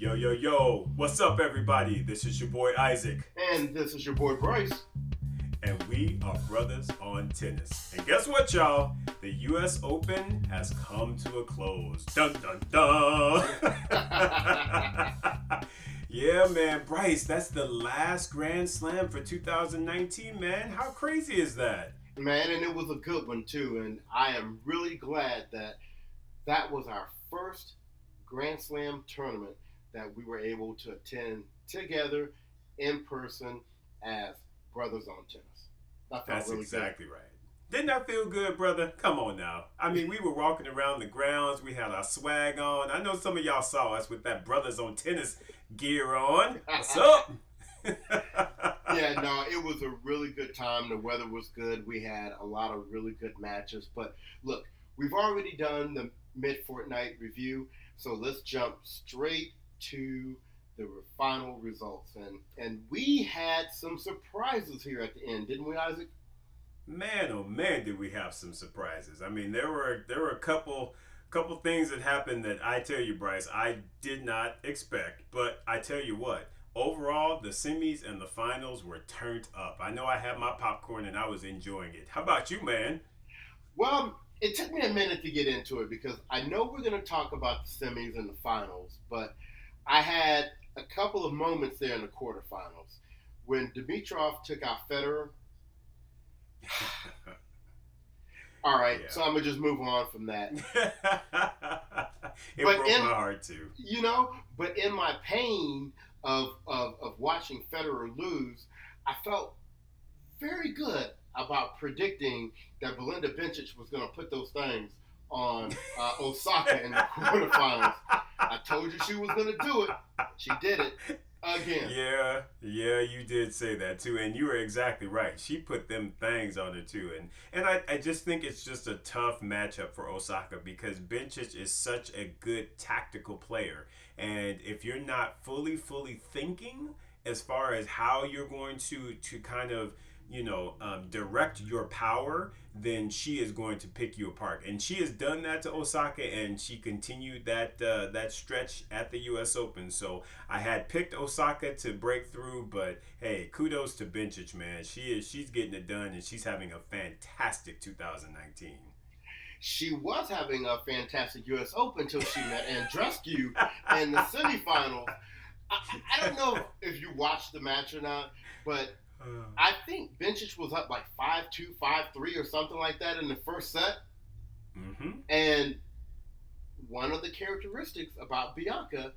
Yo, yo, yo, what's up, everybody? This is your boy Isaac, And this is your boy Bryce. and we are brothers on tennis. And guess what, y'all? The U.S. Open has come to a close. Dun dun dun! Yeah, man, Bryce, that's the last Grand Slam for 2019, man. How crazy is that? Man, and it was a good one too. And I am really glad that that was our first Grand Slam tournament that we were able to attend together in person as brothers on tennis. That felt That's really exactly right. Didn't that feel good, brother? Come on now. I mean, we were walking around the grounds. We had our swag on. I know some of y'all saw us with that Brothers on Tennis gear on. What's up? Yeah, no, it was a really good time. The weather was good. We had a lot of really good matches. But look, we've already done the mid-fortnight review, so let's jump straight to the final results. And we had some surprises here at the end, didn't we, Isaac? Man, oh man, did we have some surprises. I mean, there were a couple things that happened that I tell you, Bryce, I did not expect. But I tell you what, overall, the semis and the finals were turned up. I know I had my popcorn and I was enjoying it. How about you, man? Well, it took me a minute to get into it because I know we're going to talk about the semis and the finals, but I had a couple of moments there in the quarterfinals when Dimitrov took out Federer. All right, Yeah. so I'm gonna just move on from that. It But broke my heart too. But in my pain of watching Federer lose, I felt very good about predicting that Belinda Bencic was going to put those things on Osaka in the quarterfinals. I told you she was going to do it. She did it again. Yeah, you did say that too, and you were exactly right. She put them things on her too, and I just think it's just a tough matchup for Osaka because Bencic is such a good tactical player, and if you're not fully thinking as far as how you're going to kind of direct your power, then she is going to pick you apart. And she has done that to Osaka, and she continued that stretch at the U.S. Open. So I had picked Osaka to break through, but hey, kudos to Bencic, man. She's getting it done, and she's having a fantastic 2019. She was having a fantastic U.S. Open until she met Andreescu in the semifinals. I don't know if you watched the match or not, but I think Bencic was up like 5-2, 5-3 or something like that in the first set. Mm-hmm. And one of the characteristics about Bianca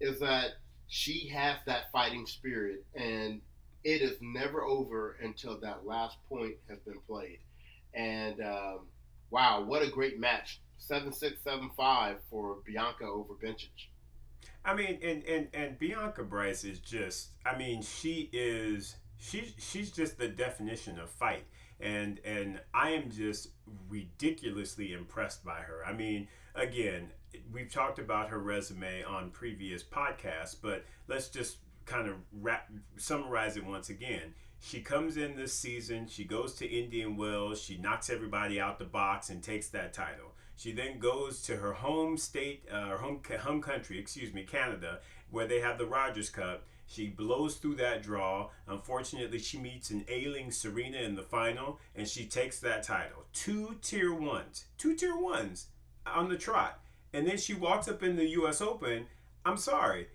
is that she has that fighting spirit, and it is never over until that last point has been played. And wow, what a great match. 7-6, 7-5 for Bianca over Bencic. I mean, and Bianca Bryce is just, I mean, she's just the definition of fight, and I am just ridiculously impressed by her. I mean, again, we've talked about her resume on previous podcasts, but let's just kind of summarize it once again. She comes in this season, she goes to Indian Wells, she knocks everybody out the box and takes that title. She then goes to her home state, home country, Canada, where they have the Rogers Cup. She blows through that draw. Unfortunately, she meets an ailing Serena in the final, and she takes that title. Two tier ones on the trot. And then she walks up in the U.S. Open. I'm sorry,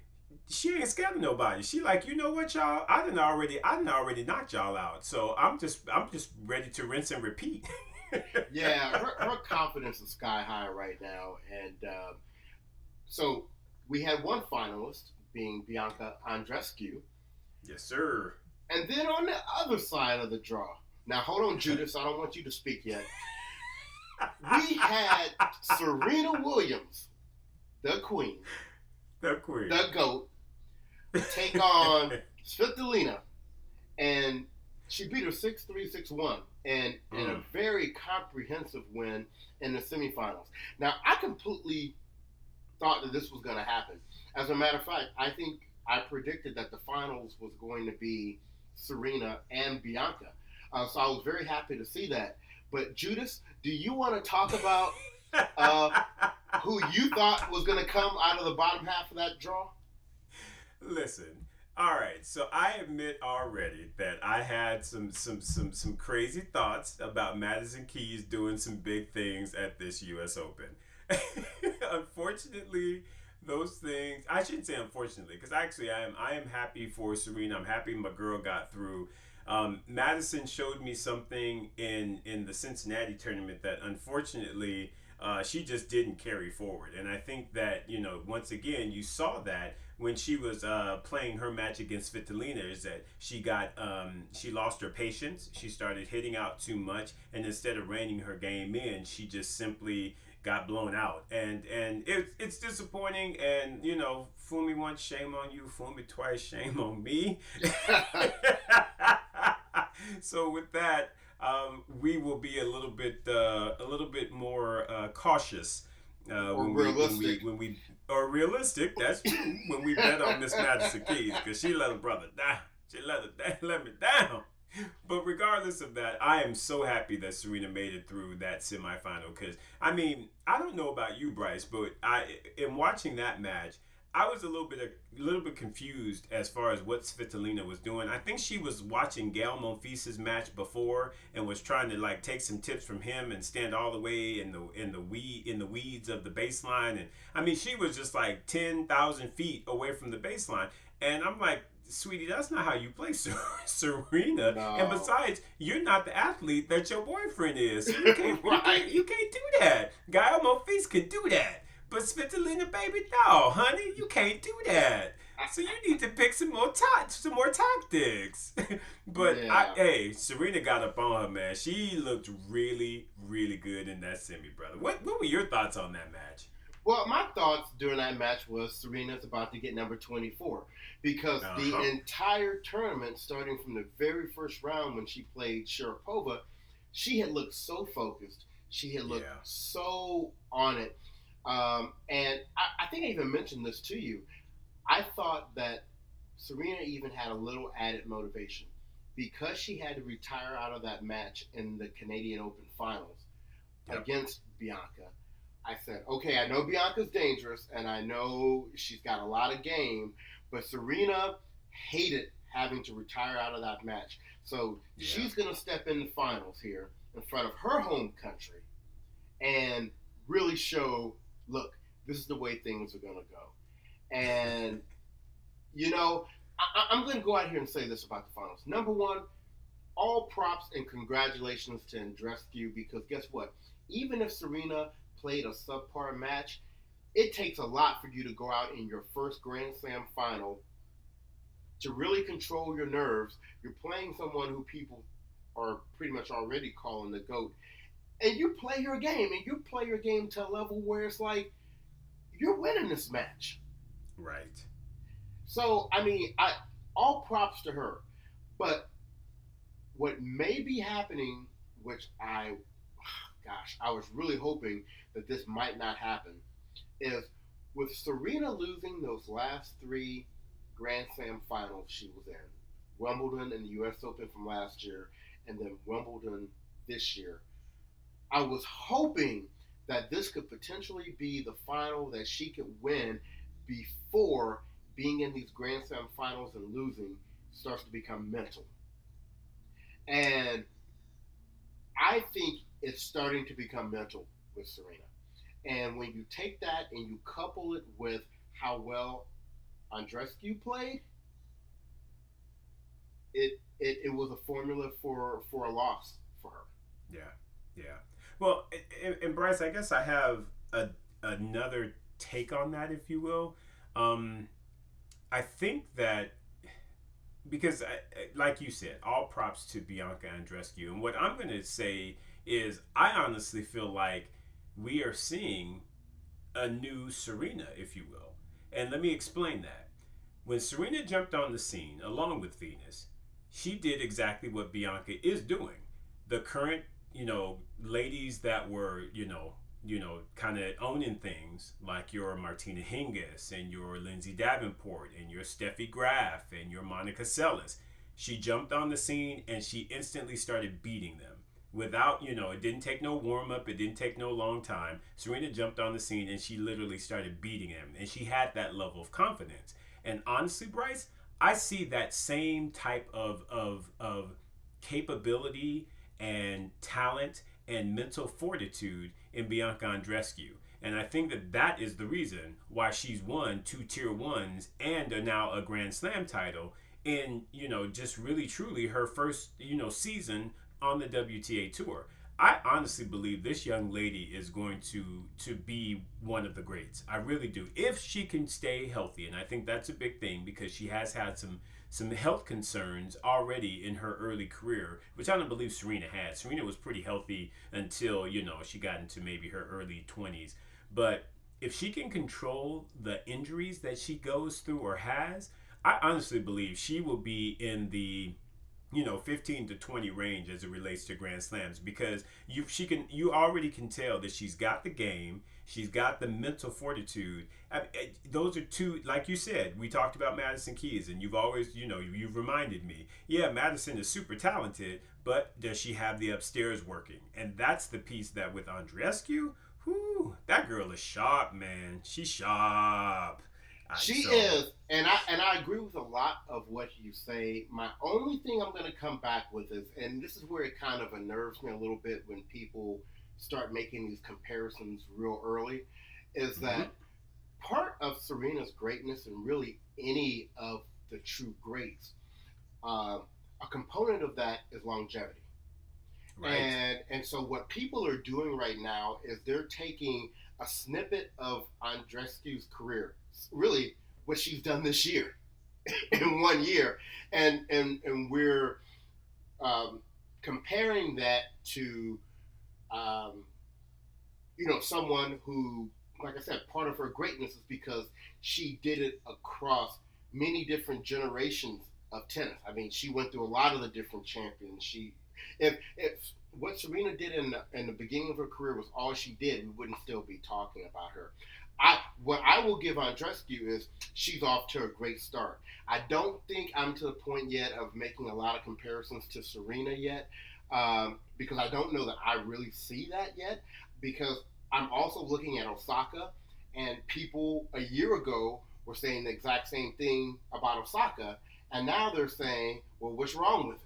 she ain't scared of nobody. She like, you know what, y'all? I done already knocked y'all out. So I'm just ready to rinse and repeat. Yeah, her confidence is sky high right now. And so we had one finalist being Bianca Andreescu. Yes, sir. And then on the other side of the draw, now hold on, Judas, I don't want you to speak yet. We had Serena Williams, the queen, The queen, the GOAT, take on Svitolina. And she beat her 6-3, 6-1, and in a very comprehensive win in the semifinals. Now, I completely thought that this was going to happen. As a matter of fact, I think I predicted that the finals was going to be Serena and Bianca. So I was very happy to see that. But Judas, do you want to talk about who you thought was going to come out of the bottom half of that draw? Listen. All right, so I admit already that I had some crazy thoughts about Madison Keys doing some big things at this U.S. Open. Unfortunately, those things I shouldn't say unfortunately because actually I am happy for Serena. I'm happy my girl got through. Madison showed me something in the Cincinnati tournament that unfortunately she just didn't carry forward. And I think that, once again, you saw that when she was playing her match against Svitolina, is that she lost her patience. She started hitting out too much, and instead of reining her game in, she just simply got blown out. And it's disappointing. And fool me once, shame on you. Fool me twice, shame on me. So with that, we will be a little bit more cautious or realistic. when we or realistic. That's true. When we bet on Miss Madison Keys because she let her brother down. She let me down. But regardless of that, I am so happy that Serena made it through that semifinal. Because I don't know about you, Bryce, but in watching that match, I was a little bit confused as far as what Svitolina was doing. I think she was watching Gael Monfils's match before and was trying to like take some tips from him and stand all the way in the weeds of the baseline. And she was just like 10,000 feet away from the baseline. And I'm like, sweetie, that's not how you play Serena. And No. besides, you're not the athlete that your boyfriend is. So you can't, Right. you can't do that. Gael Monfils can do that. But Svitolina, baby, no, honey, you can't do that. So you need to pick some more tactics. But Yeah. hey, Serena got up on her, man. She looked really, really good in that semi, brother. What were your thoughts on that match? Well, my thoughts during that match was Serena's about to get number 24 because Uh the huh. entire tournament, starting from the very first round when she played Sharapova, she had looked so focused. She had looked Yeah. so on it. And I think I even mentioned this to you. I thought that Serena even had a little added motivation because she had to retire out of that match in the Canadian Open finals Yep. against Bianca. I said, okay, I know Bianca's dangerous and I know she's got a lot of game, but Serena hated having to retire out of that match. So Yeah. she's going to step in the finals here in front of her home country and really show, look, this is the way things are going to go. And, you know, I'm going to go out here and say this about the finals. Number one, all props and congratulations to Andreescu because guess what? Even if Serena played a subpar match, it takes a lot for you to go out in your first Grand Slam final to really control your nerves. You're playing someone who people are pretty much already calling the GOAT. And you play your game, and you play your game to a level where it's like you're winning this match. Right. So, I mean, all props to her. But what may be happening, which gosh, I was really hoping that this might not happen, is with Serena losing those last three Grand Slam finals she was in, Wimbledon and the U.S. Open from last year, and then Wimbledon this year. I was hoping that this could potentially be the final that she could win before being in these Grand Slam finals and losing starts to become mental. And I think it's starting to become mental with Serena. And when you take that and you couple it with how well Andreescu played, it was a formula for a loss for her. Yeah. Yeah. Well, and Bryce, I guess I have another take on that, if you will. Um, I think that because, like you said, all props to Bianca Andreescu. And what I'm going to say is, I honestly feel like we are seeing a new Serena, if you will. And let me explain that. When Serena jumped on the scene, along with Venus, she did exactly what Bianca is doing. The current, ladies that were, kind of owning things like your Martina Hingis and your Lindsay Davenport and your Steffi Graf and your Monica Seles. She jumped on the scene and she instantly started beating them. Without, it didn't take no warm up, it didn't take no long time. Serena jumped on the scene and she literally started beating him. And she had that level of confidence. And honestly, Bryce, I see that same type of capability and talent and mental fortitude in Bianca Andreescu. And I think that that is the reason why she's won two tier ones and now a Grand Slam title in, just really truly her first, season on the WTA tour. I honestly believe this young lady is going to be one of the greats. I really do. If she can stay healthy, and I think that's a big thing because she has had some health concerns already in her early career, which I don't believe Serena had. Serena was pretty healthy until, she got into maybe her early 20s. But if she can control the injuries that she goes through or has, I honestly believe she will be in the 15 to 20 range as it relates to Grand Slams because you already can tell that she's got the game, she's got the mental fortitude. Those are two, like you said, we talked about Madison Keys, and you've always, you've reminded me, yeah, Madison is super talented, but does she have the upstairs working? And that's the piece that with Andreescu, whoo, that girl is sharp, man. She's sharp. She is, and I agree with a lot of what you say. My only thing I'm going to come back with is, and this is where it kind of unnerves me a little bit when people start making these comparisons real early, is that part of Serena's greatness and really any of the true greats, a component of that is longevity. Right. And so what people are doing right now is they're taking a snippet of Andreescu's career, really what she's done this year in 1 year, and we're comparing that to someone who, like I said, part of her greatness is because she did it across many different generations of tennis. I mean, she went through a lot of the different champions. If what Serena did in the beginning of her career was all she did, we wouldn't still be talking about her. What I will give Andreescu is she's off to a great start. I don't think I'm to the point yet of making a lot of comparisons to Serena yet, because I don't know that I really see that yet. Because I'm also looking at Osaka, and people a year ago were saying the exact same thing about Osaka, and now they're saying, well, what's wrong with her?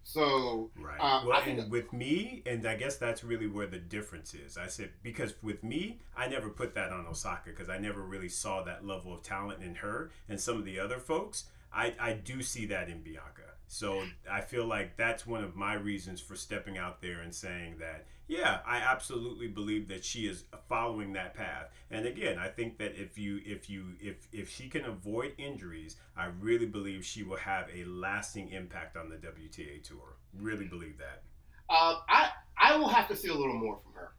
So, right. And with me, and I guess that's really where the difference is. I said, because with me, I never put that on Osaka because I never really saw that level of talent in her and some of the other folks. I do see that in Bianca. So I feel like that's one of my reasons for stepping out there and saying that, yeah, I absolutely believe that she is following that path. And again, I think that if she can avoid injuries, I really believe she will have a lasting impact on the WTA tour. Really believe that. I will have to see a little more from her.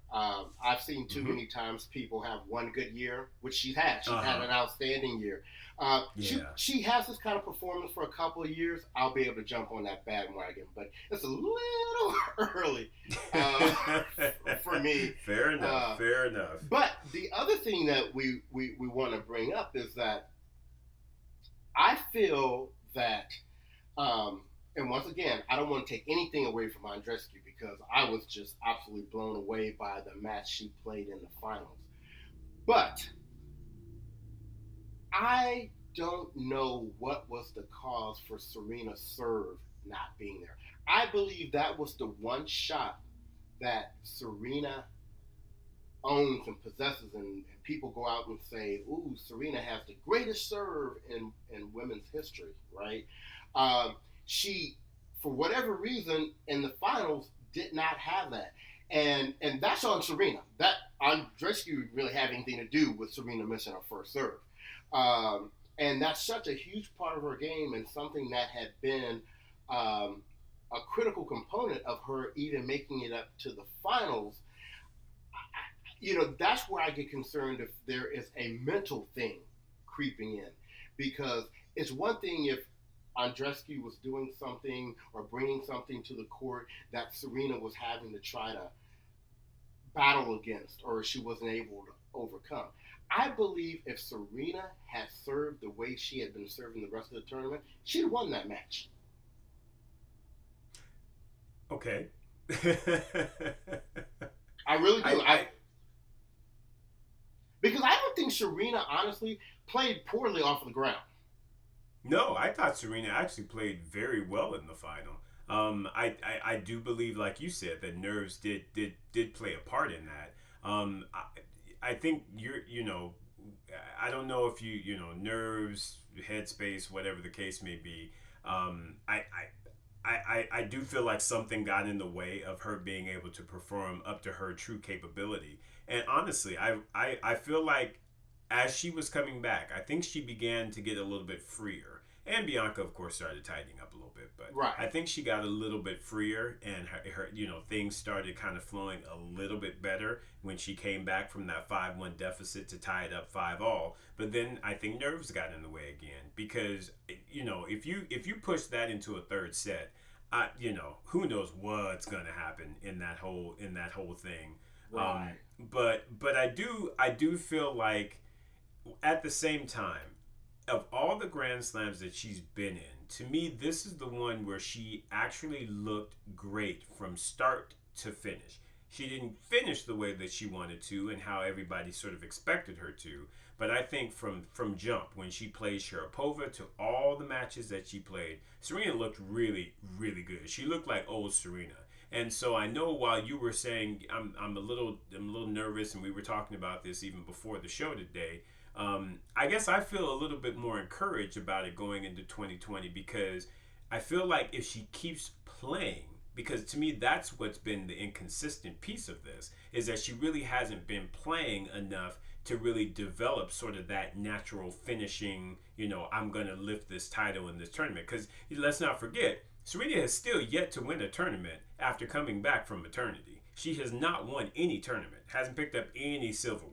I've seen too many times people have one good year, which she's had. She's had an outstanding year. She has this kind of performance for a couple of years. I'll be able to jump on that bandwagon, but it's a little early for me. Fair enough. Fair enough. But the other thing that we want to bring up is that I feel that, and once again, I don't want to take anything away from Andreescu because I was just absolutely blown away by the match she played in the finals. But I don't know what was the cause for Serena's serve not being there. I believe that was the one shot that Serena owns and possesses, and people go out and say, ooh, Serena has the greatest serve in women's history, right? She, for whatever reason, in the finals, did not have that. And that's on Serena. That Andreescu didn't really have anything to do with Serena missing her first serve. And that's such a huge part of her game and something that had been a critical component of her even making it up to the finals. That's where I get concerned if there is a mental thing creeping in. Because it's one thing if Andreescu was doing something or bringing something to the court that Serena was having to try to battle against or she wasn't able to overcome. I believe if Serena had served the way she had been serving the rest of the tournament, she'd have won that match. Okay. I really do. Because I don't think Serena, honestly, played poorly off of the ground. No, I thought Serena actually played very well in the final. I do believe, like you said, that nerves did play a part in that. I think I don't know if nerves, headspace, whatever the case may be. I do feel like something got in the way of her being able to perform up to her true capability. And honestly, I feel like as she was coming back, I think she began to get a little bit freer. And Bianca, of course, started tightening up a little bit, but Right. I think she got a little bit freer, and her things started kind of flowing a little bit better when she came back from that 5-1 deficit to tie it up 5-all. But then I think nerves got in the way again because if you push that into a third set, who knows what's gonna happen in that whole thing. Right. But I do feel like at the same time, of all the Grand Slams that she's been in, to me, this is the one where she actually looked great from start to finish. She didn't finish the way that she wanted to and how everybody sort of expected her to, but I think from jump, when she played Sharapova to all the matches that she played, Serena looked really, really good. She looked like old Serena. And so I know while you were saying I'm a little nervous, and we were talking about this even before the show today. I guess I feel a little bit more encouraged about it going into 2020 because I feel like if she keeps playing, because to me that's what's been the inconsistent piece of this, is that she really hasn't been playing enough to really develop sort of that natural finishing, I'm going to lift this title in this tournament. Because let's not forget, Serena has still yet to win a tournament after coming back from maternity. She has not won any tournament, hasn't picked up any silverware.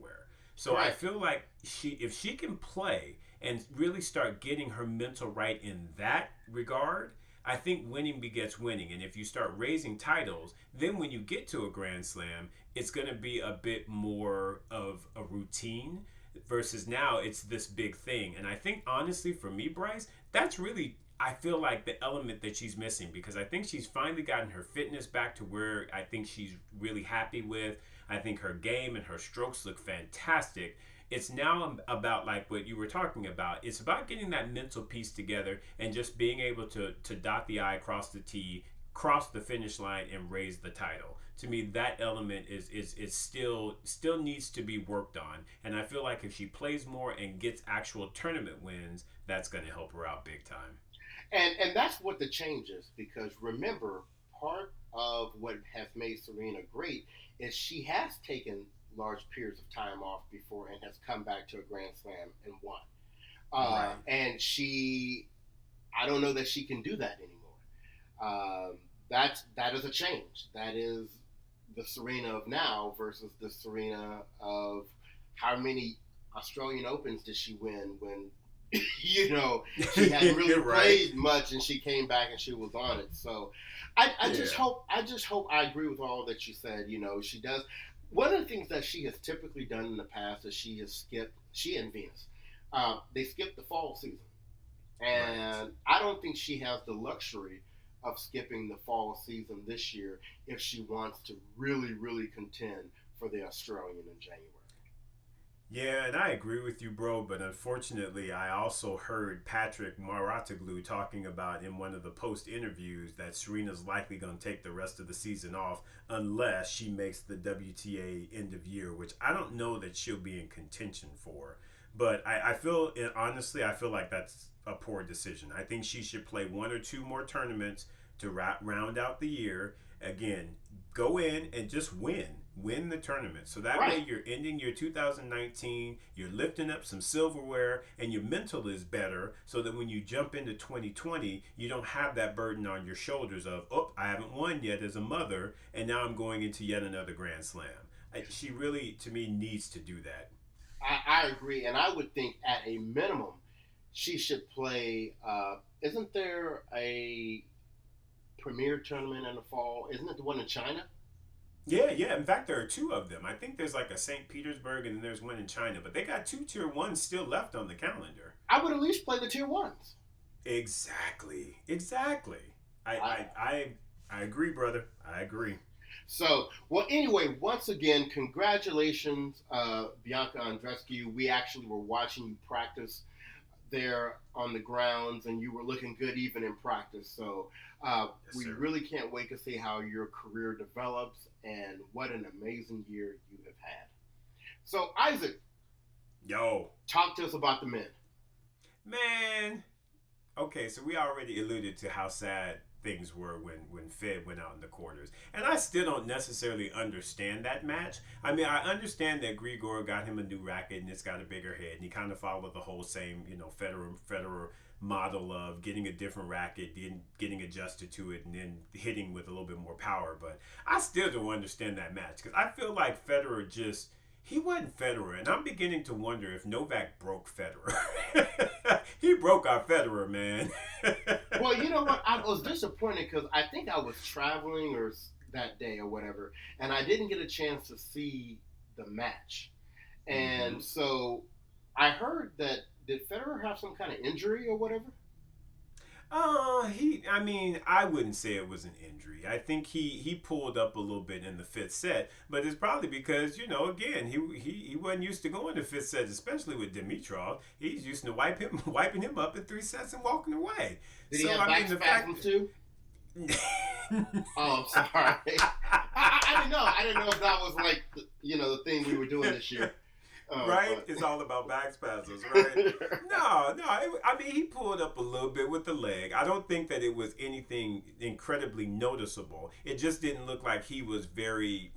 So I Correct. feel like if she can play and really start getting her mental right in that regard, I think winning begets winning. And if you start raising titles, then when you get to a Grand Slam, it's going to be a bit more of a routine versus now it's this big thing. And I think honestly for me, Bryce, that's really, I feel like the element that she's missing, because I think she's finally gotten her fitness back to where I think she's really happy with. I think her game and her strokes look fantastic. It's now about, like what you were talking about. It's about getting that mental piece together and just being able to dot the I, cross the T, cross the finish line, and raise the title. To me, that element is still needs to be worked on. And I feel like if she plays more and gets actual tournament wins, that's going to help her out big time. And that's what the change is, because remember, part of what has made Serena great is she has taken large periods of time off before and has come back to a Grand Slam and won. Right. And I don't know that she can do that anymore. That is a change. That is the Serena of now versus the Serena of how many Australian Opens did she win when she hadn't really Right. played much and she came back and she was on it. So I Yeah. just hope I agree with all that you said. She does. One of the things that she has typically done in the past is she and Venus, they skipped the fall season. Right. And I don't think she has the luxury of skipping the fall season this year if she wants to really, really contend for the Australian in January. Yeah, and I agree with you, bro. But unfortunately, I also heard Patrick Maratoglu talking about in one of the post interviews that Serena's likely going to take the rest of the season off unless she makes the WTA end of year, which I don't know that she'll be in contention for. But I feel, honestly, I feel like that's a poor decision. I think she should play one or two more tournaments to round out the year. Again, go in and just win the tournament. So that Right. way you're ending your 2019, you're lifting up some silverware, and your mental is better so that when you jump into 2020, you don't have that burden on your shoulders of, oh, I haven't won yet as a mother, and now I'm going into yet another Grand Slam. She really, to me, needs to do that. I agree. And I would think at a minimum, she should play. Isn't there a premier tournament in the fall? Isn't it the one in China? Yeah, yeah. In fact, there are two of them. I think there's like a St. Petersburg and then there's one in China, but they got two tier ones still left on the calendar. I would at least play the tier ones. Exactly. Exactly. I I, I I I agree, brother. I agree. So, well, anyway, once again, congratulations, Bianca Andreescu. We actually were watching you practice there on the grounds, and you were looking good even in practice. So Yes, we sir. really can't wait to see how your career develops and what an amazing year you have had. So Isaac, Yo, talk to us about the men. man. Okay, so we already alluded to how sad things were when Fed went out in the quarters, and I still don't necessarily understand that match. I mean, I understand that Grigor got him a new racket and it's got a bigger head, and he kind of followed the whole same, Federer model of getting a different racket, getting adjusted to it, and then hitting with a little bit more power. But I still don't understand that match because I feel like Federer just he wasn't Federer, and I'm beginning to wonder if Novak broke Federer. He broke our Federer, man. Well, you know what? I was disappointed because I think I was traveling or that day or whatever, and I didn't get a chance to see the match. Mm-hmm. And so I heard that did Federer have some kind of injury or whatever? I mean, I wouldn't say it was an injury. I think he pulled up a little bit in the fifth set, but it's probably because again, he wasn't used to going to fifth sets, especially with Dimitrov. He's used to wiping him up in three sets and walking away. Did he So have I back mean, the fact. spasms too? Oh, I'm sorry. I didn't know. I didn't know if that was like the thing we were doing this year. Right? It's all about back spasms, right? No. I mean, he pulled up a little bit with the leg. I don't think that it was anything incredibly noticeable. It just didn't look like he was very,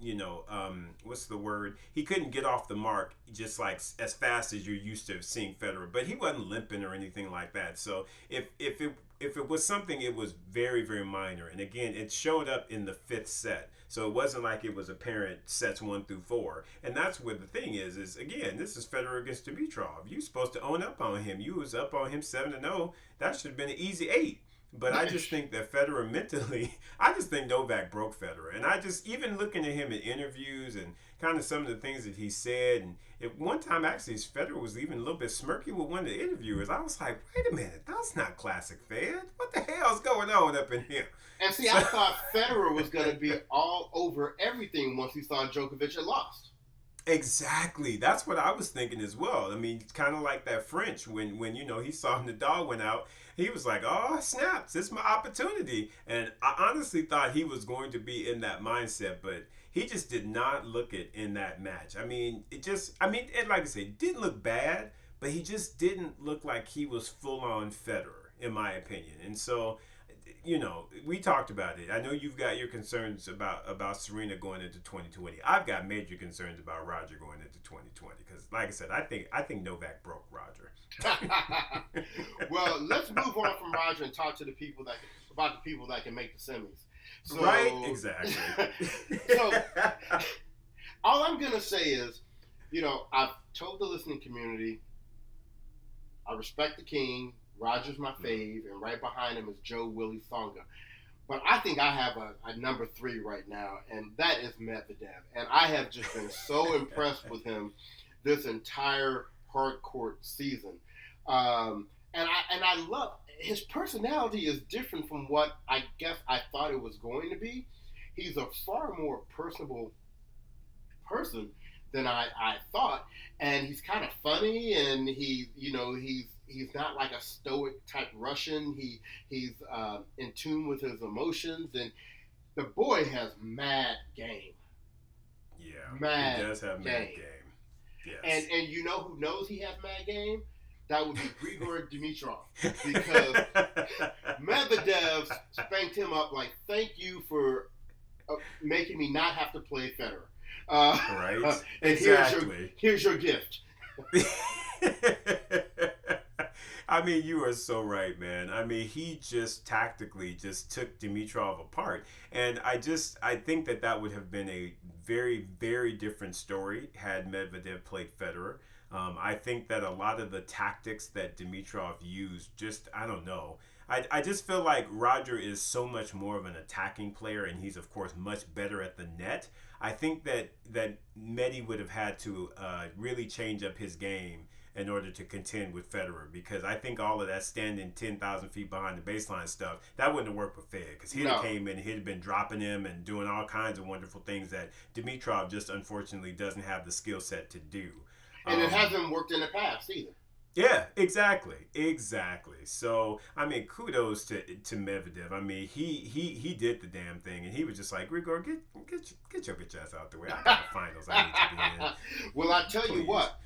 what's the word? He couldn't get off the mark just like as fast as you're used to seeing Federer. But he wasn't limping or anything like that. So if it was something, it was very, very minor. And again, it showed up in the fifth set. So it wasn't like it was apparent sets 1 through 4. And that's where the thing is again, this is Federer against Dimitrov. You're supposed to own up on him. You was up on him 7-0. That should have been an easy 8. But I just think that Federer mentally, I just think Novak broke Federer. And I just, even looking at him in interviews and kind of some of the things that he said, and at one time actually Federer was even a little bit smirky with one of the interviewers. I was like, wait a minute, that's not classic Fed. What the hell's going on up in here? And see, So, I thought Federer was going to be all over everything once he saw Djokovic had lost. exactly. That's what I was thinking as well. I mean, kind of like that French when he saw Nadal went out, he was like, "Oh, snaps! It's my opportunity." And I honestly thought he was going to be in that mindset, but he just did not look it in that match. I mean, like I said, it didn't look bad, but he just didn't look like he was full on Federer, in my opinion. And so we talked about it. I know you've got your concerns about Serena going into 2020. I've got major concerns about Roger going into 2020 because, like I said, I think Novak broke Roger. Well, let's move on from Roger and talk to the people about the people that can make the semis. So, Right? Exactly. so all I'm gonna say is, I've told the listening community, I respect the king. Roger's my fave, and right behind him is Joe Willie Thonga. But I think I have a number 3 right now, and that is Medvedev. And I have just been so impressed with him this entire hard court season. And I love his personality is different from what I guess I thought it was going to be. He's a far more personable person than I thought, and he's kind of funny, and he's not like a stoic type Russian. He's in tune with his emotions, and the boy has mad game. Yeah, Mad he does have mad game. game. And Yes. and you know who knows he has mad game? That would be Grigor Dimitrov, because Medvedev spanked him up like, thank you for making me not have to play Federer. Right? And Exactly. here's your gift. I mean, you are so right, man. I mean, he just tactically just took Dimitrov apart, and I think that would have been a very, very different story had Medvedev played Federer. I think that a lot of the tactics that Dimitrov used, just I don't know. I just feel like Roger is so much more of an attacking player, and he's of course much better at the net. I think that Medi would have had to really change up his game in order to contend with Federer, because I think all of that standing 10,000 feet behind the baseline stuff, that wouldn't have worked with Fed, because he'd have No. came in, he'd have been dropping him and doing all kinds of wonderful things that Dimitrov just unfortunately doesn't have the skill set to do. And it Um, hasn't worked in the past either. Yeah, exactly. So I mean, kudos to Medvedev. I mean, he did the damn thing, and he was just like, Grigor, get your bitch ass out the way. I got a finals I need to be in, Well, I tell you please. what,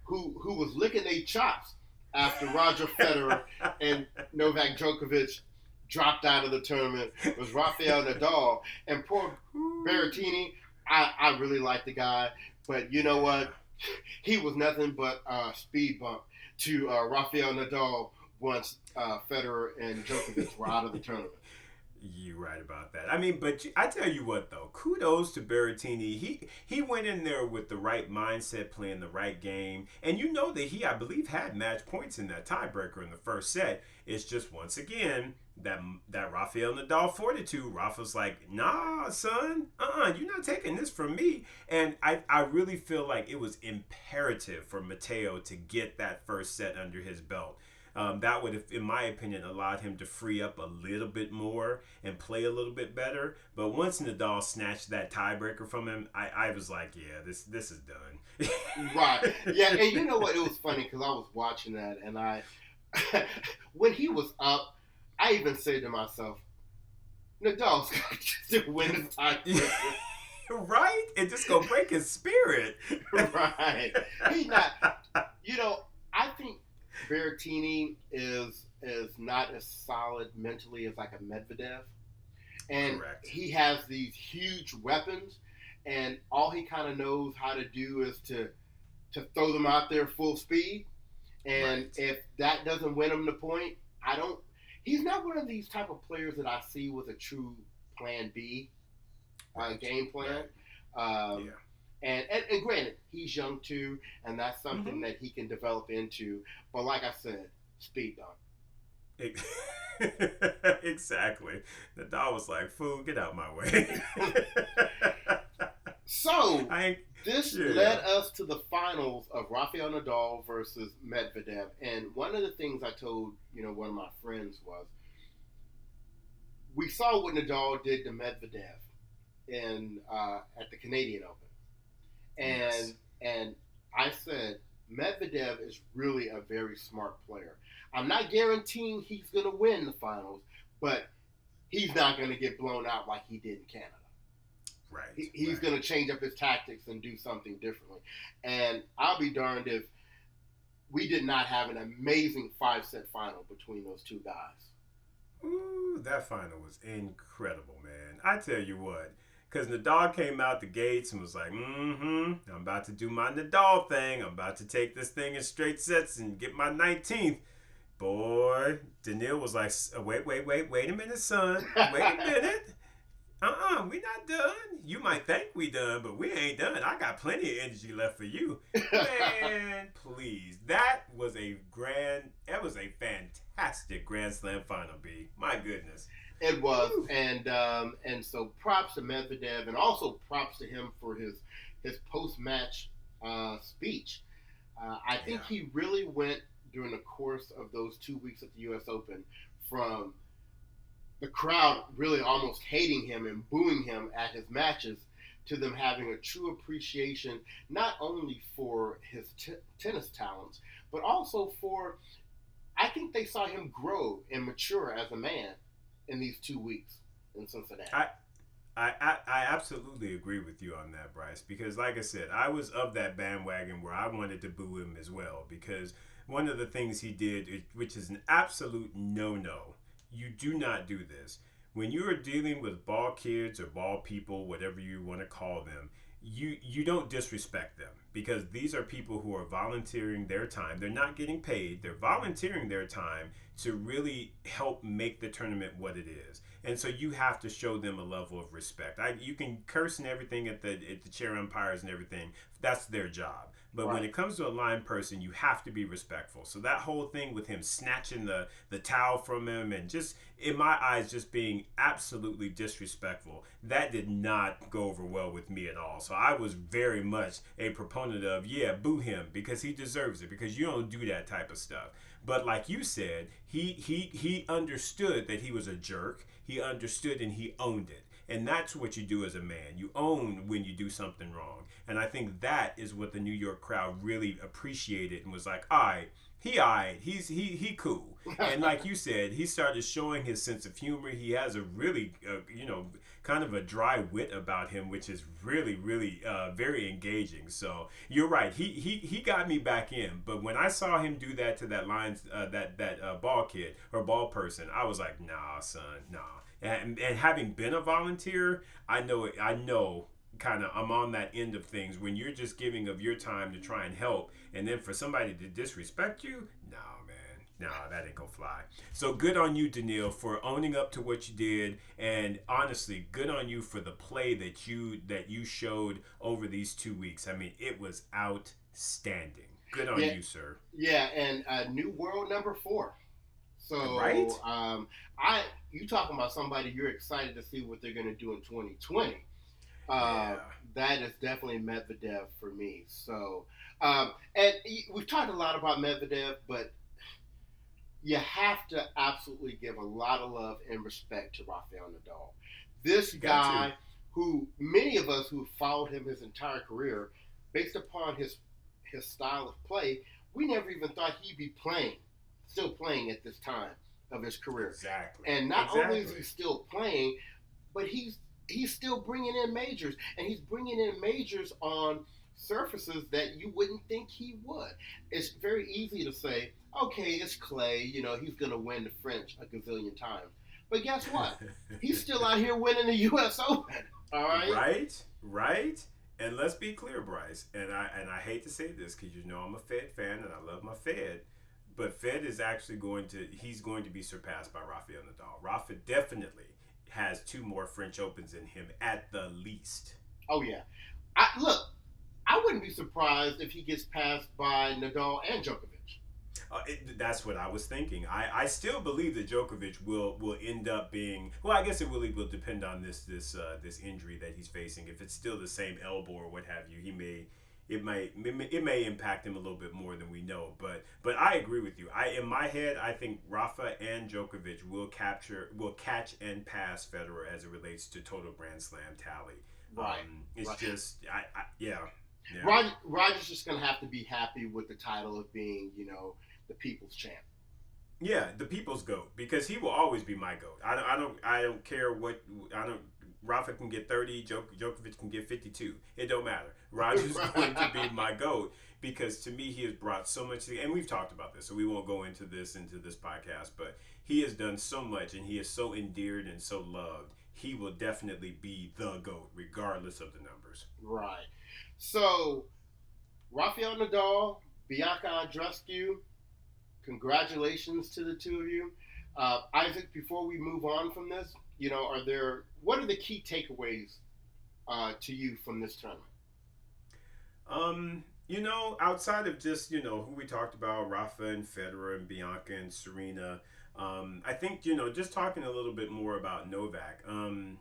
who was licking their chops after Roger Federer and Novak Djokovic dropped out of the tournament was Rafael Nadal. And poor Berrettini, I really like the guy, but you know Yeah. what? He was nothing but a speed bump to Rafael Nadal once Federer and Djokovic were out of the tournament. You're right about that. I mean, but I tell you what though, kudos to Berrettini. He went in there with the right mindset, playing the right game, and you know that he, I believe, had match points in that tiebreaker in the first set. It's just once again that Rafael Nadal fortitude. Rafa's like, nah, son, you're not taking this from me. And I really feel like it was imperative for Mateo to get that first set under his belt. That would have, in my opinion, allowed him to free up a little bit more and play a little bit better. But once Nadal snatched that tiebreaker from him, I was like, yeah, this is done. Right. Yeah, and you know what? It was funny because I was watching that, and when he was up, I even said to myself, Nadal's got to win the tiebreaker. Right? It just gonna break his spirit. Right. He's not. You know, I think Berrettini is not as solid mentally as like a Medvedev, and Correct. he has these huge weapons, and all he kind of knows how to do is to throw them out there full speed. And Right. if that doesn't win him the point, I don't. He's not one of these type of players that I see with a true plan B Right. game plan. Right. Um, Yeah. and granted, he's young too, and that's something Mm-hmm. that he can develop into. But like I said, speed dunk. Exactly. Nadal was like, "Fool, get out my way." So I ain't. this Yeah. led us to the finals of Rafael Nadal versus Medvedev. And one of the things I told one of my friends was we saw what Nadal did to Medvedev in at the Canadian Open, Yes. and I said Medvedev is really a very smart player. I'm not guaranteeing he's going to win the finals, but he's not going to get blown out like he did in Canada. Right. He's Right. going to change up his tactics and do something differently. And I'll be darned if we did not have an amazing 5 set final between those two guys. Ooh, that final was incredible, man. I tell you what, because Nadal came out the gates and was like, I'm about to do my Nadal thing. I'm about to take this thing in straight sets and get my 19th. Boy, Daniil was like, wait a minute, son. Wait a minute. We not done. You might think we done, but we ain't done. I got plenty of energy left for you. Man, please. That was a fantastic Grand Slam final, B. My goodness. It was, Woo. and so props to Medvedev, and also props to him for his post match speech. I think Yeah. he really went during the course of those 2 weeks at the U.S. Open from the crowd really almost hating him and booing him at his matches to them having a true appreciation not only for his tennis talents but also for I think they saw him grow and mature as a man in these 2 weeks in Cincinnati. I, I absolutely agree with you on that, Bryce, because like I said, I was of that bandwagon where I wanted to boo him as well, because one of the things he did, which is an absolute no-no, you do not do this. When you are dealing with ball kids or ball people, whatever you want to call them, you don't disrespect them, because these are people who are volunteering their time. They're not getting paid. They're volunteering their time to really help make the tournament what it is. And so you have to show them a level of respect. You can curse and everything at the chair umpires and everything. That's their job. But when Right. it comes to a line person, you have to be respectful. So that whole thing with him snatching the towel from him and just, in my eyes, just being absolutely disrespectful, that did not go over well with me at all. So I was very much a proponent of, yeah, boo him because he deserves it, because you don't do that type of stuff. But like you said, he understood that he was a jerk. He understood and he owned it. And that's what you do as a man. You own when you do something wrong. And I think that is what the New York crowd really appreciated and was like, all right, He alright. He cool. And like you said, he started showing his sense of humor. He has a really kind of a dry wit about him, which is really very engaging. So you're right. He got me back in. But when I saw him do that to that Lions that ball kid or ball person, I was like, nah, son, nah. And having been a volunteer, I know it. I know kind of I'm on that end of things when you're just giving of your time to try and help, and then for somebody to disrespect you, no man, no, that ain't gonna fly. So good on you, Daniil, for owning up to what you did, and honestly, good on you for the play that you showed over these 2 weeks. I mean, it was outstanding. Good on Yeah, you, sir. yeah, and new world number 4. Right? So I you talking about somebody you're excited to see what they're going to do in 2020. Uh, Yeah. that is definitely Medvedev for me. So, and we've talked a lot about Medvedev, but you have to absolutely give a lot of love and respect to Rafael Nadal. This You got to. guy, who many of us who followed him his entire career, based upon his style of play, we never even thought he'd be playing, still playing at this time of his career. Exactly. And not only is Exactly. he still playing, but he's still bringing in majors, and he's bringing in majors on surfaces that you wouldn't think he would. It's very easy to say, okay, it's clay, he's going to win the French a gazillion times. But guess what? He's still out here winning the U.S. Open. All right. Right, right. And let's be clear, Bryce. And I hate to say this because you know I'm a Fed fan and I love my Fed, but Fed is actually he's going to be surpassed by Rafael Nadal. Rafa definitely has two more French Opens in him at the least. Oh yeah. Look, I wouldn't be surprised if he gets passed by Nadal and Djokovic. That's what I was thinking. I still believe that Djokovic will end up being well. I guess it really will depend on this injury that he's facing. If it's still the same elbow or what have you, it may impact him a little bit more than we know. But I agree with you. In my head I think Rafa and Djokovic will catch and pass Federer as it relates to total Grand Slam tally. Right. It's Right. just yeah. Yeah. Roger's just gonna have to be happy with the title of being, the people's champ. Yeah, the people's goat because he will always be my goat. I don't care what I don't. Rafa can get 30, Djokovic can get 52. It don't matter. Roger's going to be my goat because to me he has brought so much. And we've talked about this, so we won't go into this podcast. But he has done so much, and he is so endeared and so loved. He will definitely be the goat, regardless of the numbers. Right. So, Rafael Nadal, Bianca Andreescu, congratulations to the two of you. Isaac, before we move on from this, what are the key takeaways to you from this tournament? Outside of just, who we talked about, Rafa and Federer and Bianca and Serena, I think, just talking a little bit more about Novak. I'm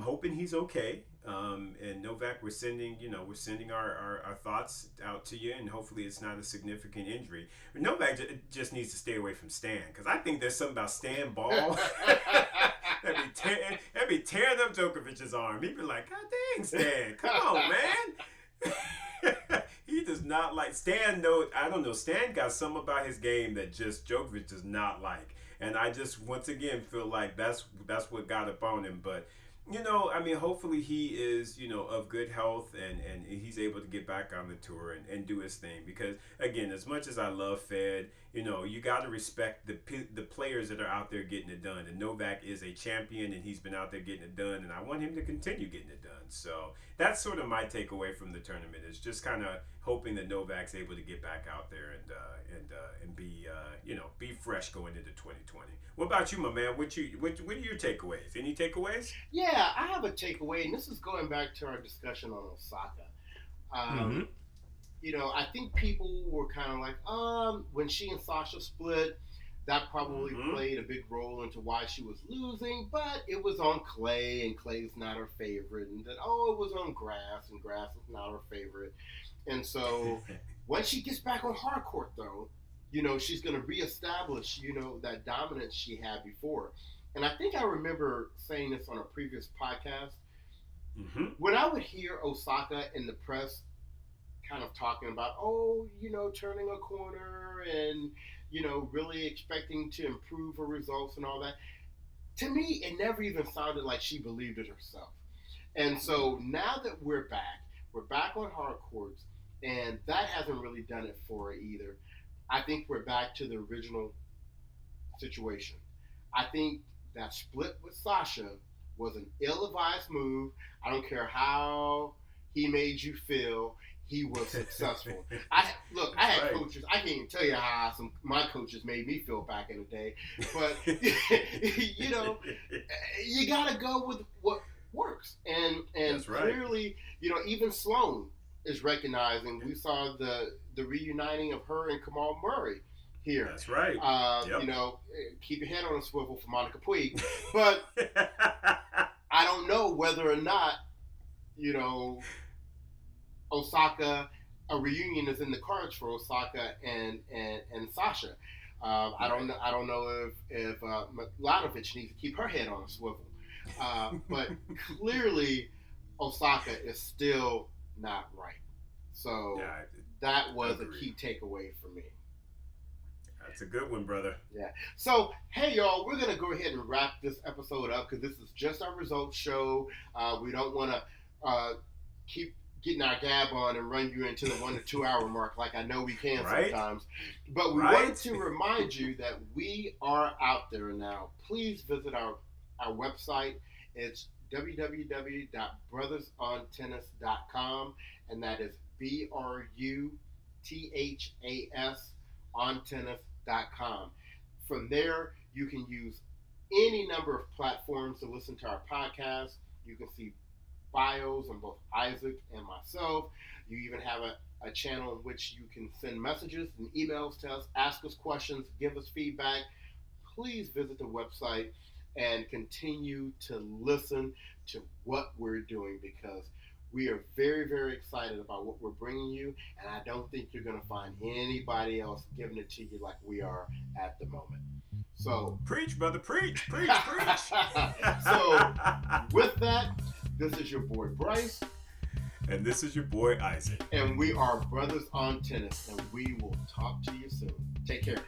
hoping he's okay. And Novak, we're sending our thoughts out to you, and hopefully it's not a significant injury. But Novak just needs to stay away from Stan, because I think there's something about Stan Ball that'd be tearing up Djokovic's arm. He'd be like, God dang, Stan, come on, man. He does not like Stan. No, I don't know. Stan got something about his game that just Djokovic does not like, and I just once again feel like that's what got up on him. But hopefully he is, of good health and he's able to get back on the tour and do his thing. Because, again, as much as I love Fed, you got to respect the players that are out there getting it done. And Novak is a champion, and he's been out there getting it done, and I want him to continue getting it done. So that's sort of my takeaway from the tournament, is just kind of hoping that Novak's able to get back out there and be fresh going into 2020. What about you, my man? What are your takeaways? Any takeaways? Yeah, I have a takeaway, and this is going back to our discussion on Osaka. Mm-hmm. Um, I think people were kind of like, when she and Sasha split, that probably Mm-hmm. played a big role into why she was losing, but it was on clay, and clay's not her favorite, and that, it was on grass, and grass is not her favorite. And so when she gets back on hard court, though, she's going to reestablish, that dominance she had before. And I think I remember saying this on a previous podcast. Mm-hmm. When I would hear Osaka in the press kind of talking about, oh, turning a corner and, really expecting to improve her results and all that. To me, it never even sounded like she believed it herself. And so now that we're back on hard courts, and that hasn't really done it for her either. I think we're back to the original situation. I think that split with Sasha was an ill-advised move. I don't care how he made you feel. He was successful. I had coaches. I can't even tell you how my coaches made me feel back in the day. But you gotta go with what works. And That's right. clearly, even Sloan is recognizing. We saw the reuniting of her and Kamal Murray here. That's right. Yep. Keep your head on a swivel for Monica Puig. But I don't know whether or not, Osaka, a reunion is in the cards for Osaka and Sasha. I don't know if Mladenovic needs to keep her head on a swivel. But clearly, Osaka is still not right. So that was a key takeaway for me. That's a good one, brother. Yeah. So, hey, y'all, we're going to go ahead and wrap this episode up because this is just our results show. We don't want to keep getting our gab on and run you into the 1 to 2 hour mark like I know we can sometimes. But we wanted to remind you that we are out there now. Please visit our website. It's www.bruthasontennis.com, and that is BRUTHAS on tennis.com. From there, you can use any number of platforms to listen to our podcast. You can see bios on both Isaac and myself. You even have a channel in which you can send messages and emails to us, ask us questions, give us feedback. Please visit the website and continue to listen to what we're doing because we are very, very excited about what we're bringing you, and I don't think you're going to find anybody else giving it to you like we are at the moment. So preach, brother, preach. So with that, this is your boy Bryce. And this is your boy Isaac. And we are Brothers on Tennis, and we will talk to you soon. Take care.